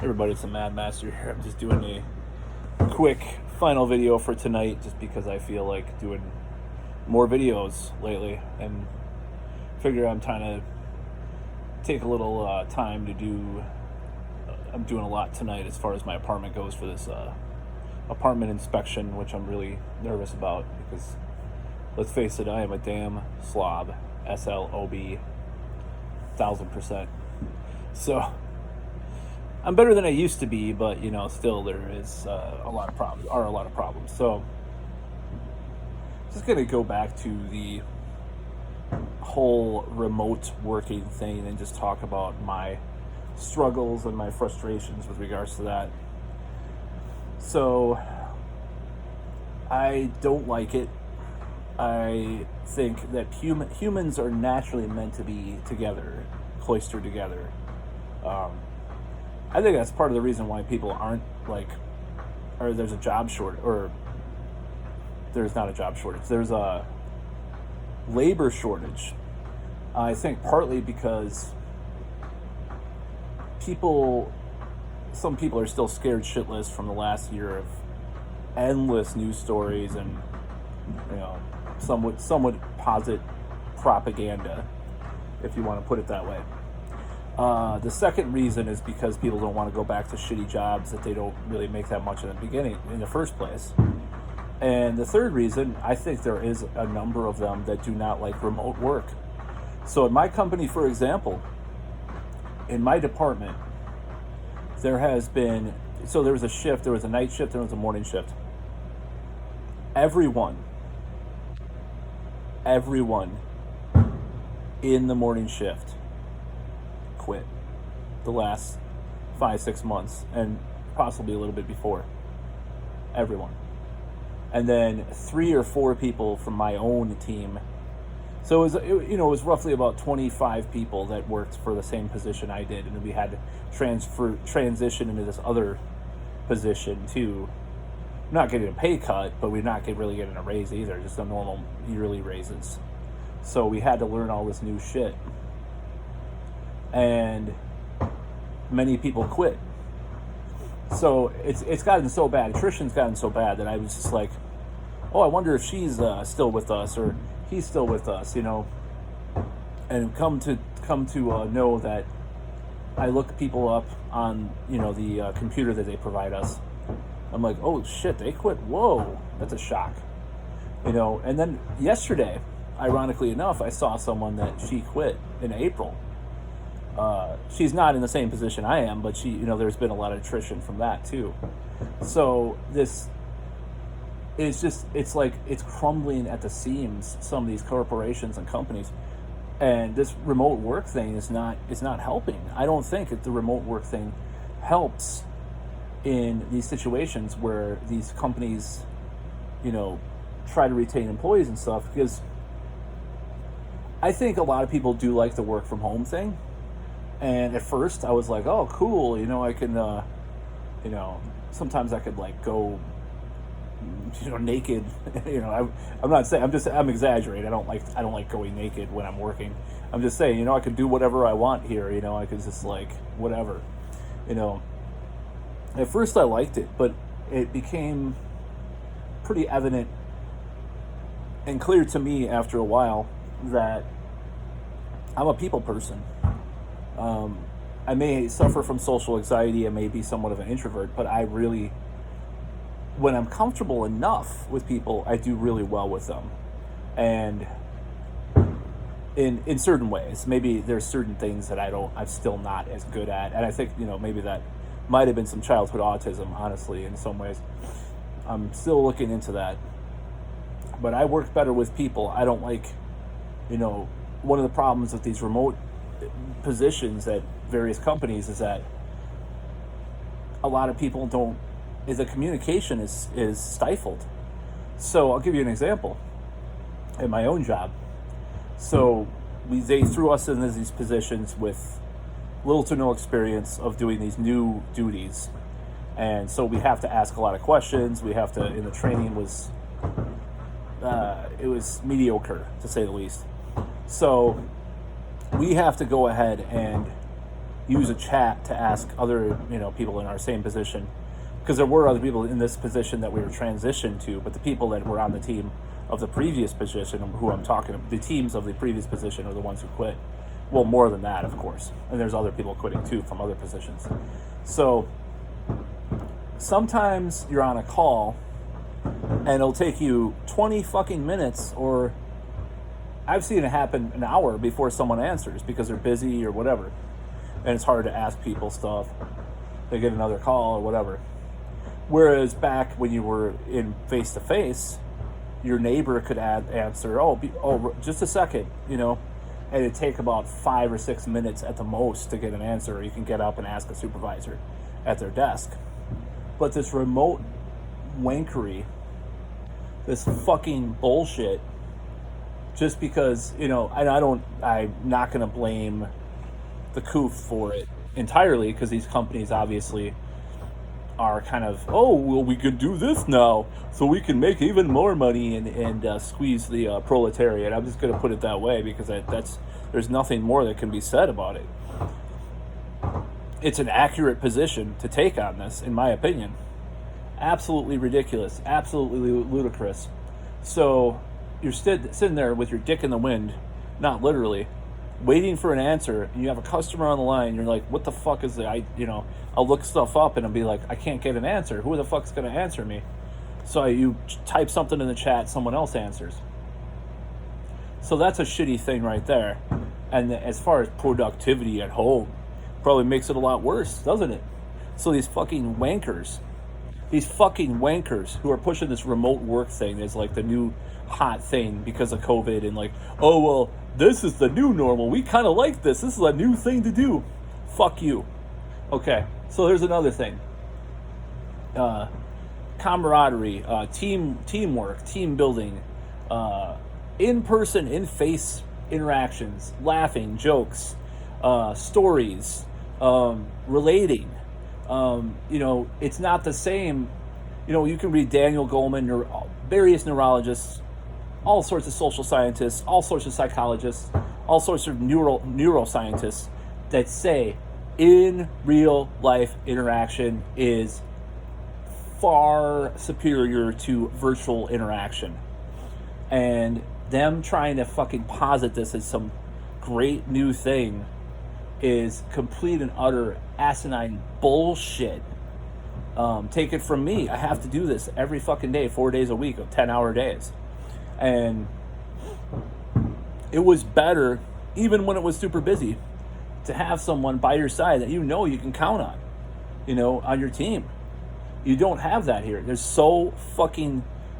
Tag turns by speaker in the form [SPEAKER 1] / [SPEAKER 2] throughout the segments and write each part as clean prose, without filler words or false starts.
[SPEAKER 1] Everybody, it's a Mad Master here. I'm just doing a quick final video for tonight just because I feel like doing more videos lately and figure I'm trying to take a little time to do. I'm doing a lot tonight as far as my apartment goes for this apartment inspection, which I'm really nervous about because, let's face it, I am a damn slob. SLOB, 1000%. So I'm better than I used to be, but still there is a lot of problems. So just gonna go back to the whole remote working thing and just talk about my struggles and my frustrations with regards to that. So I don't like it. I think that humans are naturally meant to be together, cloistered together. I think that's part of the reason why people aren't or there's a job shortage, or there's not a job shortage, there's a labor shortage. I think partly because some people are still scared shitless from the last year of endless news stories and, some would posit propaganda, if you want to put it that way. The second reason is because people don't want to go back to shitty jobs that they don't really make that much in the beginning, in the first place. And the third reason, I think there is a number of them that do not like remote work. So in my company, for example, in my department, there was a shift, there was a night shift, there was a morning shift. Everyone in the morning shift quit the last 5-6 months, and possibly a little bit before. Everyone. And then 3 or 4 people from my own team. So it was roughly about 25 people that worked for the same position I did, and we had to transition into this other position too. Not getting a pay cut, but we're not really getting a raise either, just a normal yearly raises. So we had to learn all this new shit. And many people quit. So it's gotten so bad, attrition's gotten so bad that I was just like, oh, I wonder if she's still with us or he's still with us, and come to know that I look people up on the computer that they provide us. I'm like, oh shit, they quit. Whoa, that's a shock. And then yesterday, ironically enough, I saw someone that she quit in April. She's not in the same position I am, but she, there's been a lot of attrition from that too. So it's like it's crumbling at the seams, some of these corporations and companies. And this remote work thing is not helping. I don't think that the remote work thing helps in these situations where these companies, try to retain employees and stuff, because I think a lot of people do like the work from home thing. And at first I was like, oh, cool, I can, sometimes I could go, naked, I'm exaggerating. I don't like going naked when I'm working. I'm just saying, I could do whatever I want here, I could just whatever, At first I liked it, but it became pretty evident and clear to me after a while that I'm a people person. I may suffer from social anxiety. I may be somewhat of an introvert, but when I'm comfortable enough with people, I do really well with them. And in certain ways, maybe there's certain things that I'm still not as good at. And I think, maybe that might have been some childhood autism, honestly, in some ways. I'm still looking into that. But I work better with people. I don't like, one of the problems with these remote positions at various companies is that a lot of people the communication is stifled. So I'll give you an example. At my own job, so they threw us into these positions with little to no experience of doing these new duties, and so we have to ask a lot of questions. We have to, and the training was it was mediocre, to say the least. So we have to go ahead and use a chat to ask other, people in our same position, because there were other people in this position that we were transitioned to, but the people that were on the team of the previous position, who I'm talking about, the teams of the previous position are the ones who quit. Well, more than that, of course. And there's other people quitting too from other positions. So sometimes you're on a call and it'll take you 20 fucking minutes, or I've seen it happen an hour before someone answers because they're busy or whatever. And it's hard to ask people stuff. They get another call or whatever. Whereas back when you were in face-to-face, your neighbor could answer, just a second, and it'd take about 5 or 6 minutes at the most to get an answer, or you can get up and ask a supervisor at their desk. But this remote wankery, this fucking bullshit, just because, I'm not going to blame the coof for it entirely, because these companies obviously are kind of, we can do this now, so we can make even more money and squeeze the proletariat. I'm just going to put it that way, because there's nothing more that can be said about it. It's an accurate position to take on this, in my opinion. Absolutely ridiculous, absolutely ludicrous. So you're sitting there with your dick in the wind, not literally, waiting for an answer, and you have a customer on the line. You're like, what the fuck is that? I'll look stuff up and I'll be like, I can't get an answer. Who the fuck's going to answer me? So you type something in the chat, someone else answers. So that's a shitty thing right there. And as far as productivity at home, probably makes it a lot worse, doesn't it? So these fucking wankers who are pushing this remote work thing is like the new hot thing because of COVID, and like, this is the new normal. We kind of like this. This is a new thing to do. Fuck you. Okay, so there's another thing. Camaraderie, teamwork, team building, in-person, in-face interactions, laughing, jokes, stories, relating. It's not the same. You can read Daniel Goleman, various neurologists, all sorts of social scientists, all sorts of psychologists, all sorts of neuroscientists that say in real life interaction is far superior to virtual interaction. And them trying to fucking posit this as some great new thing is complete and utter asinine bullshit. Take it from me. I have to do this every fucking day, 4 days a week of 10-hour days. And it was better, even when it was super busy, to have someone by your side that you can count on, on your team. You don't have that here.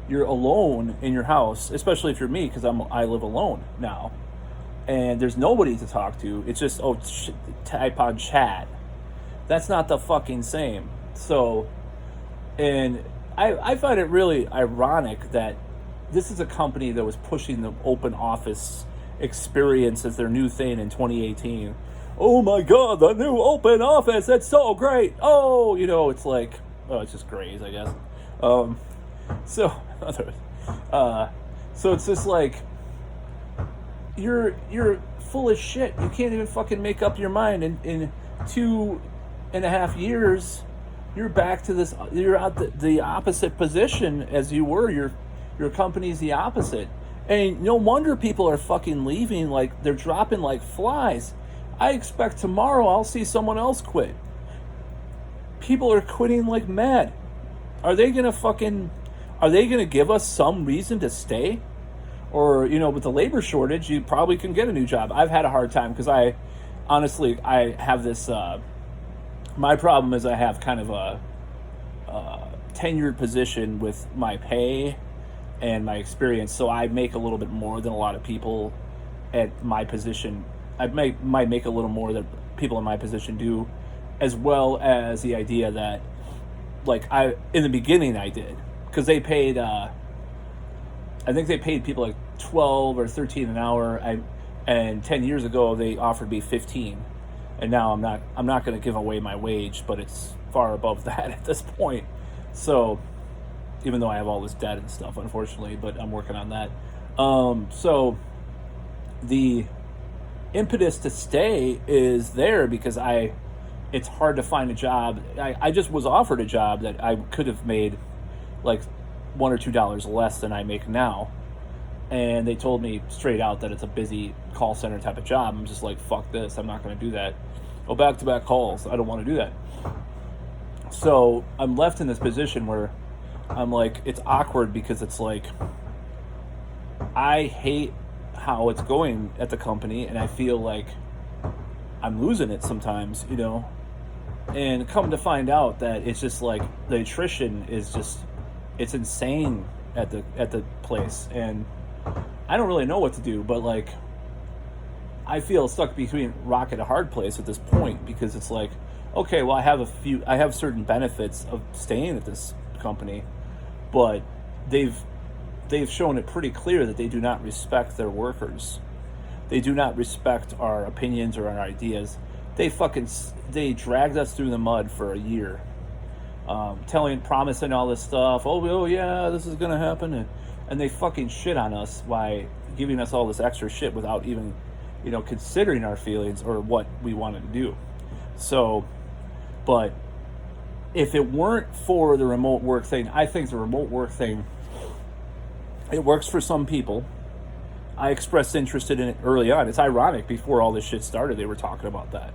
[SPEAKER 1] You're alone in your house, especially if you're me, because I live alone now. And there's nobody to talk to. It's just, type on chat. That's not the fucking same. So, and I find it really ironic that this is a company that was pushing the open office experience as their new thing in 2018. Oh my God, the new open office, that's so great. It's like, it's just grays, I guess. So it's just like, you're full of shit. You can't even fucking make up your mind. In 2.5 years, you're back to this. You're at the opposite position as you were. Your company's the opposite, and no wonder people are fucking leaving. Like, they're dropping like flies. I expect tomorrow I'll see someone else quit. People are quitting like mad. Are they gonna give us some reason to stay? Or, with the labor shortage, you probably can get a new job. I've had a hard time because I have this, my problem is I have kind of a tenured position with my pay and my experience. So I make a little bit more than a lot of people at my position. I might make a little more than people in my position do, as well as the idea that, in the beginning I did, because they paid, I think they paid people like 12 or 13 an hour, and 10 years ago they offered me 15, and now I'm not going to give away my wage, but it's far above that at this point. So, even though I have all this debt and stuff, unfortunately, but I'm working on that. So impetus to stay is there because it's hard to find a job. I just was offered a job that I could have made like $1 or $2 less than I make now. And they told me straight out that it's a busy call center type of job. I'm just like, fuck this. I'm not going to do that. Oh, back-to-back calls. I don't want to do that. So I'm left in this position where I'm like, it's awkward because it's like, I hate how it's going at the company, and I feel like I'm losing it sometimes, you know. And come to find out that it's just like the attrition is just, it's insane at the place, and I don't really know what to do, but like I feel stuck between rock and a hard place at this point because it's like, okay, well I have certain benefits of staying at this company, but they've shown it pretty clear that they do not respect their workers. They do not respect our opinions or our ideas. They dragged us through the mud for a year, promising all this stuff. Oh yeah, this is gonna happen, and they fucking shit on us by giving us all this extra shit without even, you know, considering our feelings or what we wanted to do. So, but if it weren't for the remote work thing, I think the remote work thing, it works for some people. I expressed interest in it early on. It's ironic, before all this shit started, they were talking about that.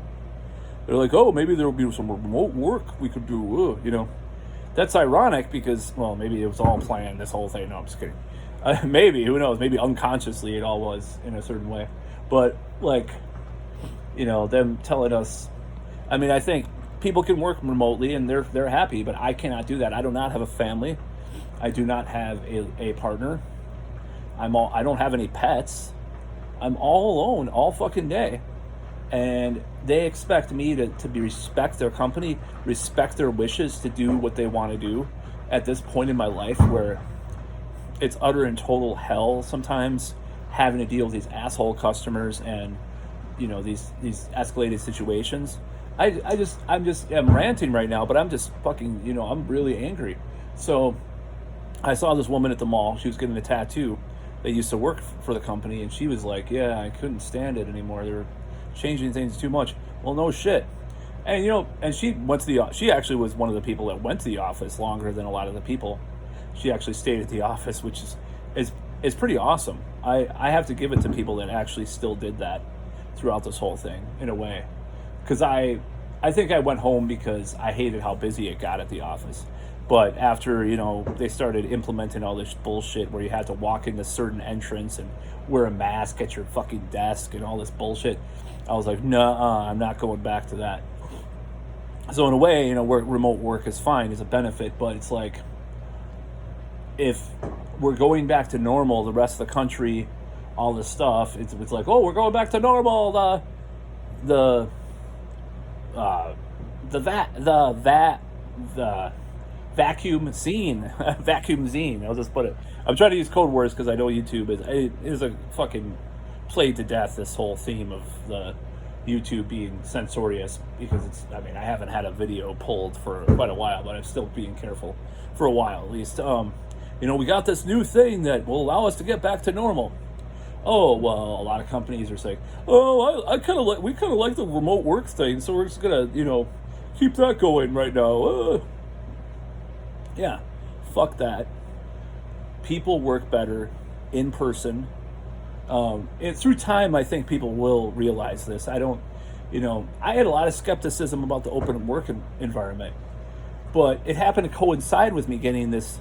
[SPEAKER 1] They're like, oh, maybe there will be some remote work we could do, you know. That's ironic because, well, maybe it was all planned, this whole thing. No, I'm just kidding. Maybe, who knows? Maybe unconsciously it all was in a certain way. But, like, you know, them telling us, I mean, I think people can work remotely and they're happy, but I cannot do that. I do not have a family. I do not have a partner. I don't have any pets. I'm all alone all fucking day. And they expect me to respect their company, respect their wishes to do what they want to do at this point in my life where it's utter and total hell sometimes, having to deal with these asshole customers and, you know, these escalated situations. I'm ranting right now, but I'm just fucking, you know, I'm really angry. So I saw this woman at the mall. She was getting a tattoo. They used to work for the company, and she was like, yeah, I couldn't stand it anymore. They were changing things too much. Well, no shit. And, you know, and she actually was one of the people that went to the office longer than a lot of the people. She actually stayed at the office, which is pretty awesome. I have to give it to people that actually still did that throughout this whole thing, in a way. Because I think I went home because I hated how busy it got at the office. But after, you know, they started implementing all this bullshit where you had to walk into certain entrance and wear a mask at your fucking desk and all this bullshit, I was like, nah, I'm not going back to that. So in a way, you know, remote work is fine, is a benefit, but it's like, if we're going back to normal, the rest of the country, all this stuff, it's like, oh, we're going back to normal, the vacuum zine. I'll just put it. I'm trying to use code words because I know YouTube is a fucking played to death, this whole theme of the YouTube being censorious, because I haven't had a video pulled for quite a while, but I'm still being careful for a while at least. You know, we got this new thing that will allow us to get back to normal. Oh, well, a lot of companies are saying, oh, we kind of like the remote work thing, so we're just gonna, you know, keep that going right now. Yeah, fuck that. People work better in person. And through time, I think people will realize this. I had a lot of skepticism about the open work environment, but it happened to coincide with me getting this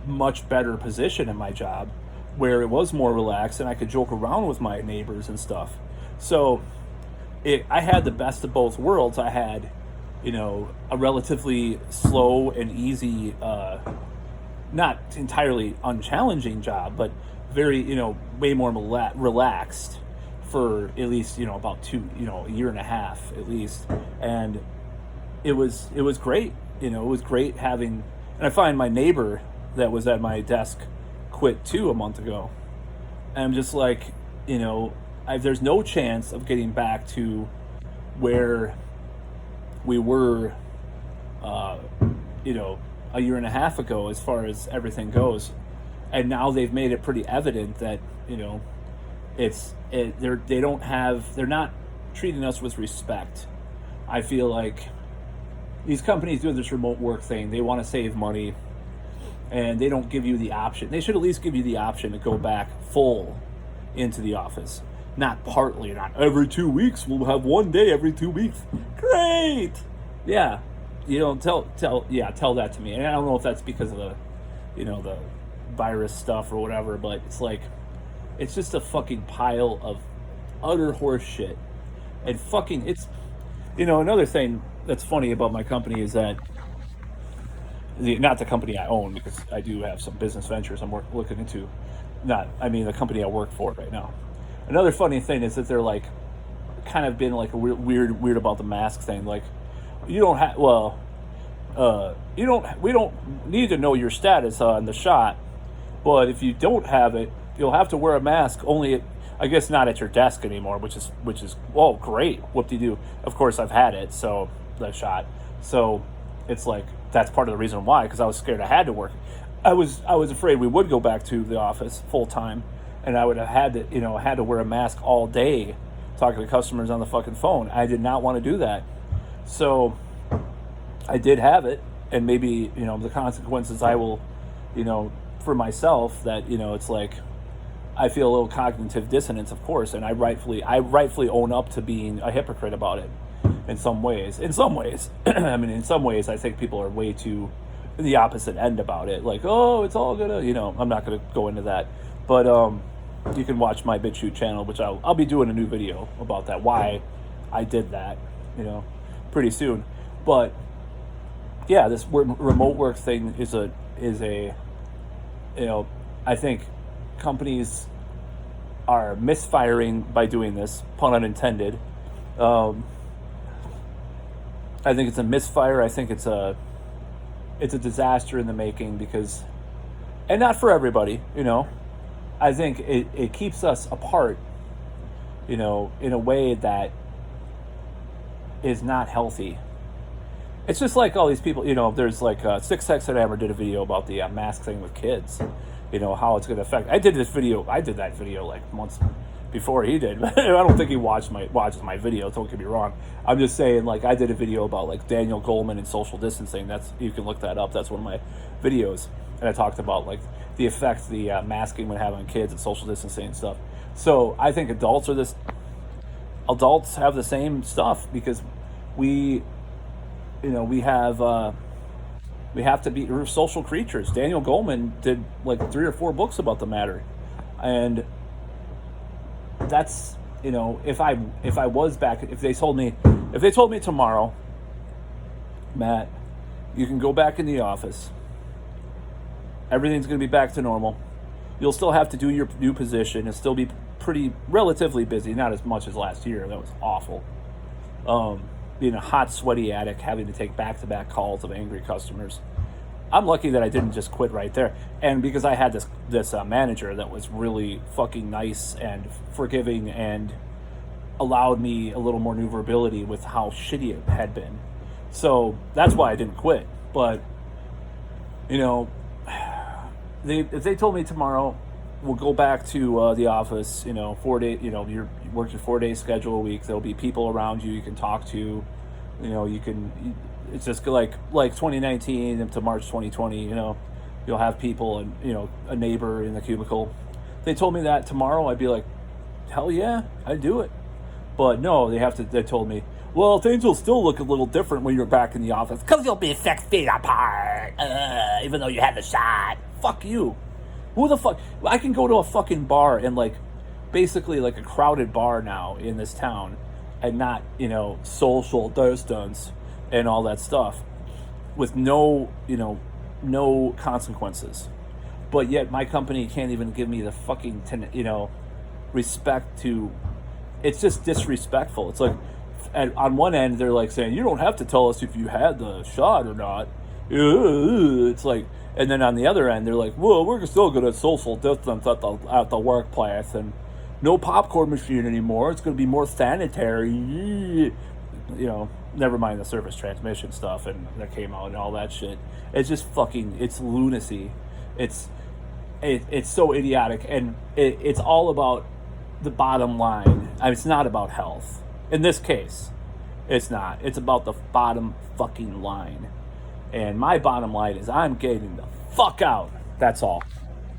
[SPEAKER 1] much better position in my job where it was more relaxed and I could joke around with my neighbors and stuff. So I had the best of both worlds. I had, you know, a relatively slow and easy, not entirely unchallenging job, but very, you know, way more relaxed for at least, you know, about a year and a half at least. And it was great. You know, it was great having, and I find my neighbor that was at my desk quit too a month ago. And I'm just like, you know, there's no chance of getting back to where we were, you know, a year and a half ago as far as everything goes. And now they've made it pretty evident that, you know, they're not treating us with respect. I feel like these companies doing this remote work thing, they want to save money, and they don't give you the option. They should at least give you the option to go back full into the office, not partly, not every 2 weeks. We'll have 1 day every 2 weeks. Great, yeah. Tell that to me. And I don't know if that's because of the virus stuff or whatever, but it's like, it's just a fucking pile of utter horse shit. And fucking, it's, another thing that's funny about my company is that, not the company I own, because I do have some business ventures I'm looking into, the company I work for right now. Another funny thing is that they're like, kind of been like a weird about the mask thing. Like, we don't need to know your status on the shot, but if you don't have it, you'll have to wear a mask only I guess not at your desk anymore, which is oh great, whoop-de-doo. Of course I've had it, so the shot. So it's like that's part of the reason why, because I was scared I had to work. I was afraid we would go back to the office full time, and I would have had to wear a mask all day talking to customers on the fucking phone. I did not want to do that. So I did have it, and maybe, the consequences I will, for myself, that, it's like I feel a little cognitive dissonance, of course, and I rightfully own up to being a hypocrite about it in some ways. In some ways, I think people are way too the opposite end about it. Like, oh, it's all gonna, I'm not gonna go into that, but you can watch my BitChute channel, which I'll be doing a new video about that, why I did that, pretty soon. But yeah, this remote work thing is a I think companies are misfiring by doing this, pun unintended. I think it's a misfire. I think it's a disaster in the making, because, and not for everybody, I think it keeps us apart, in a way that is not healthy. It's just like all these people, there's like Six Sex and Amber did a video about the mask thing with kids, how it's going to affect. I did that video like months before he did. I don't think he watches my video, don't get me wrong. I'm just saying, like, I did a video about like Daniel Goleman and social distancing. You can look that up. That's one of my videos. And I talked about like the effects the masking would have on kids and social distancing and stuff. So I think adults have the same stuff, because we we're social creatures. Daniel Goleman did like 3 or 4 books about the matter, and that's, if I was back, if they told me tomorrow, Matt, you can go back in the office, everything's going to be back to normal, you'll still have to do your new position and still be relatively busy, not as much as last year, that was awful, being a hot, sweaty attic, having to take back-to-back calls of angry customers. I'm lucky that I didn't just quit right there. And because I had this manager that was really fucking nice and forgiving and allowed me a little more maneuverability with how shitty it had been. So that's why I didn't quit. But, if they told me tomorrow, we'll go back to the office, 4 days, you're working 4-day schedule a week. There'll be people around you can talk to, it's just like 2019 to March 2020, you'll have people and, a neighbor in the cubicle. If they told me that tomorrow, I'd be like, hell yeah, I'd do it. But no, they told me, well, things will still look a little different when you're back in the office, because you'll be 6 feet apart, even though you had the shot. Fuck you. Who the fuck? I can go to a fucking bar and basically a crowded bar now in this town, and not, social distance and all that stuff, with no consequences. But yet my company can't even give me the fucking, respect to, it's just disrespectful. It's like, on one end, they're like saying, you don't have to tell us if you had the shot or not. It's like, and then on the other end, they're like, well, we're still going to social distance at the workplace, and no popcorn machine anymore. It's going to be more sanitary. Never mind the service transmission stuff and that came out and all that shit. It's just fucking, it's lunacy. It's so idiotic, and it's all about the bottom line. It's not about health. In this case, it's not. It's about the bottom fucking line. And my bottom line is I'm getting the fuck out. That's all.